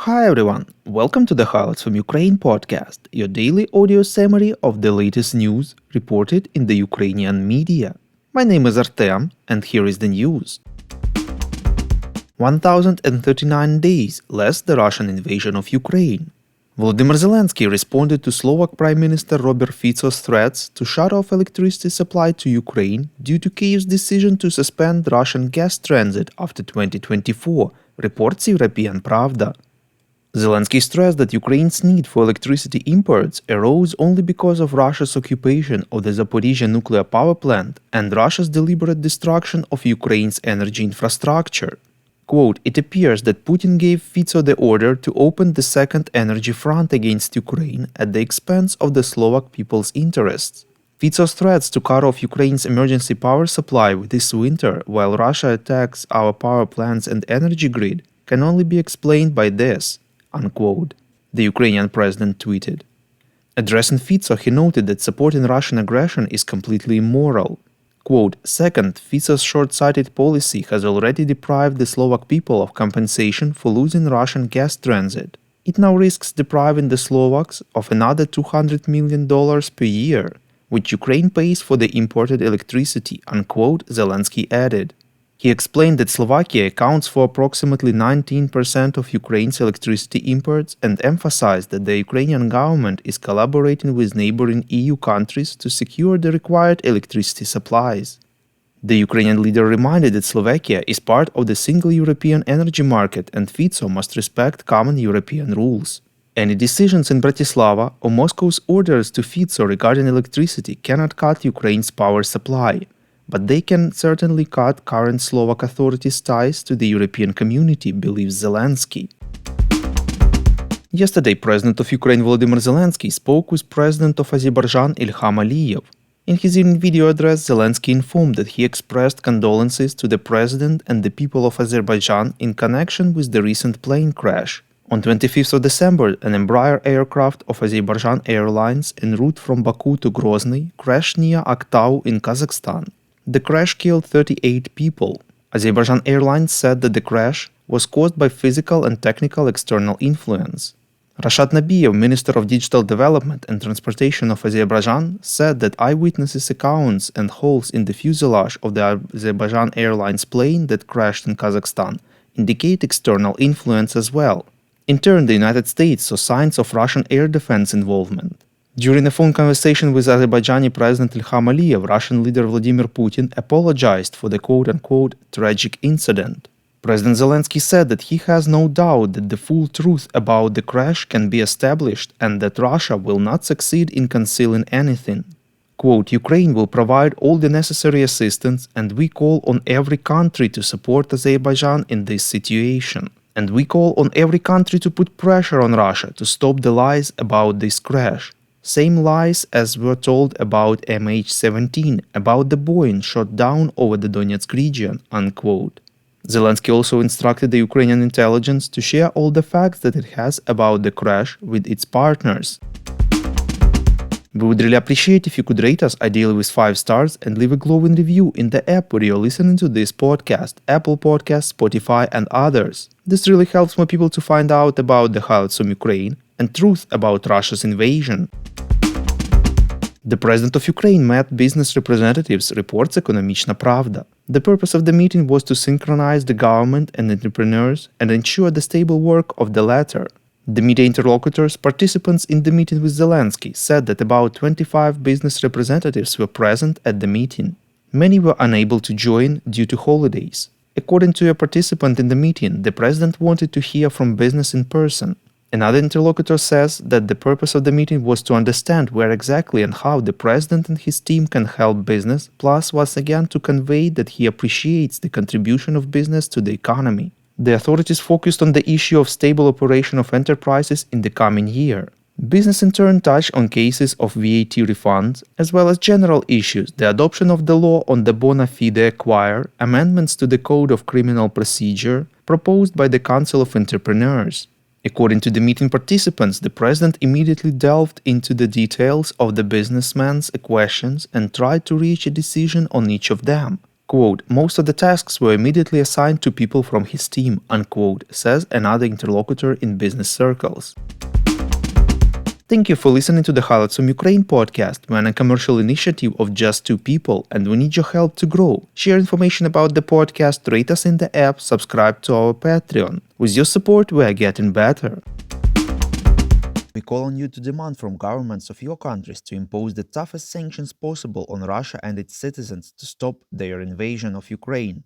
Hi everyone, welcome to the Highlights from Ukraine podcast, your daily audio summary of the latest news reported in the Ukrainian media. My name is Artem, and here is the news. 1039 days less the Russian invasion of Ukraine. Volodymyr Zelenskyy responded to Slovak Prime Minister Robert Fico's threats to shut off electricity supply to Ukraine due to Kyiv's decision to suspend Russian gas transit after 2024, reports European Pravda. Zelenskyy stressed that Ukraine's need for electricity imports arose only because of Russia's occupation of the Zaporizhzhia nuclear power plant and Russia's deliberate destruction of Ukraine's energy infrastructure. Quote, "It appears that Putin gave Fico the order to open the second energy front against Ukraine at the expense of the Slovak people's interests. Fico's threats to cut off Ukraine's emergency power supply this winter while Russia attacks our power plants and energy grid can only be explained by this," unquote, the Ukrainian president tweeted. Addressing Fico, he noted that supporting Russian aggression is completely immoral. Quote, "Second, Fico's short-sighted policy has already deprived the Slovak people of compensation for losing Russian gas transit. It now risks depriving the Slovaks of another $200 million per year, which Ukraine pays for the imported electricity," unquote, Zelenskyy added. He explained that Slovakia accounts for approximately 19% of Ukraine's electricity imports and emphasized that the Ukrainian government is collaborating with neighboring EU countries to secure the required electricity supplies. The Ukrainian leader reminded that Slovakia is part of the single European energy market and Fico must respect common European rules. Any decisions in Bratislava or Moscow's orders to Fico regarding electricity cannot cut Ukraine's power supply, but they can certainly cut current Slovak authorities' ties to the European community, believes Zelenskyy. Yesterday, President of Ukraine Volodymyr Zelenskyy spoke with President of Azerbaijan Ilham Aliyev. In his evening video address, Zelenskyy informed that he expressed condolences to the president and the people of Azerbaijan in connection with the recent plane crash. On 25th of December, an Embraer aircraft of Azerbaijan Airlines en route from Baku to Grozny crashed near Aktau in Kazakhstan. The crash killed 38 people. Azerbaijan Airlines said that the crash was caused by physical and technical external influence. Rashad Nabiev, Minister of Digital Development and Transportation of Azerbaijan, said that eyewitnesses' accounts and holes in the fuselage of the Azerbaijan Airlines plane that crashed in Kazakhstan indicate external influence as well. In turn, the United States saw signs of Russian air defense involvement. During a phone conversation with Azerbaijani President Ilham Aliyev, Russian leader Vladimir Putin apologized for the quote-unquote tragic incident. President Zelenskyy said that he has no doubt that the full truth about the crash can be established and that Russia will not succeed in concealing anything. Quote, "Ukraine will provide all the necessary assistance and we call on every country to support Azerbaijan in this situation. And we call on every country to put pressure on Russia to stop the lies about this crash. Same lies as were told about MH17, about the Boeing shot down over the Donetsk region," unquote. Zelenskyy also instructed the Ukrainian intelligence to share all the facts that it has about the crash with its partners. We would really appreciate if you could rate us, ideally with 5 stars, and leave a glowing review in the app where you're listening to this podcast, Apple Podcasts, Spotify, and others. This really helps more people to find out about the highlights from Ukraine and truth about Russia's invasion. The President of Ukraine met business representatives, reports Ekonomichna Pravda. The purpose of the meeting was to synchronize the government and entrepreneurs and ensure the stable work of the latter. The media interlocutors, participants in the meeting with Zelenskyy, said that about 25 business representatives were present at the meeting. Many were unable to join due to holidays. According to a participant in the meeting, the president wanted to hear from business in person. Another interlocutor says that the purpose of the meeting was to understand where exactly and how the president and his team can help business, plus once again to convey that he appreciates the contribution of business to the economy. The authorities focused on the issue of stable operation of enterprises in the coming year. Business in turn touched on cases of VAT refunds, as well as general issues, the adoption of the law on the bona fide acquire, amendments to the Code of Criminal Procedure, proposed by the Council of Entrepreneurs. According to the meeting participants, the president immediately delved into the details of the businessman's questions and tried to reach a decision on each of them. Quote, most of the tasks were immediately assigned to people from his team, unquote, says another interlocutor in business circles. Thank you for listening to the Highlights from Ukraine podcast. We're a commercial initiative of just two people, and we need your help to grow. Share information about the podcast, rate us in the app, subscribe to our Patreon. With your support, we are getting better. We call on you to demand from governments of your countries to impose the toughest sanctions possible on Russia and its citizens to stop their invasion of Ukraine.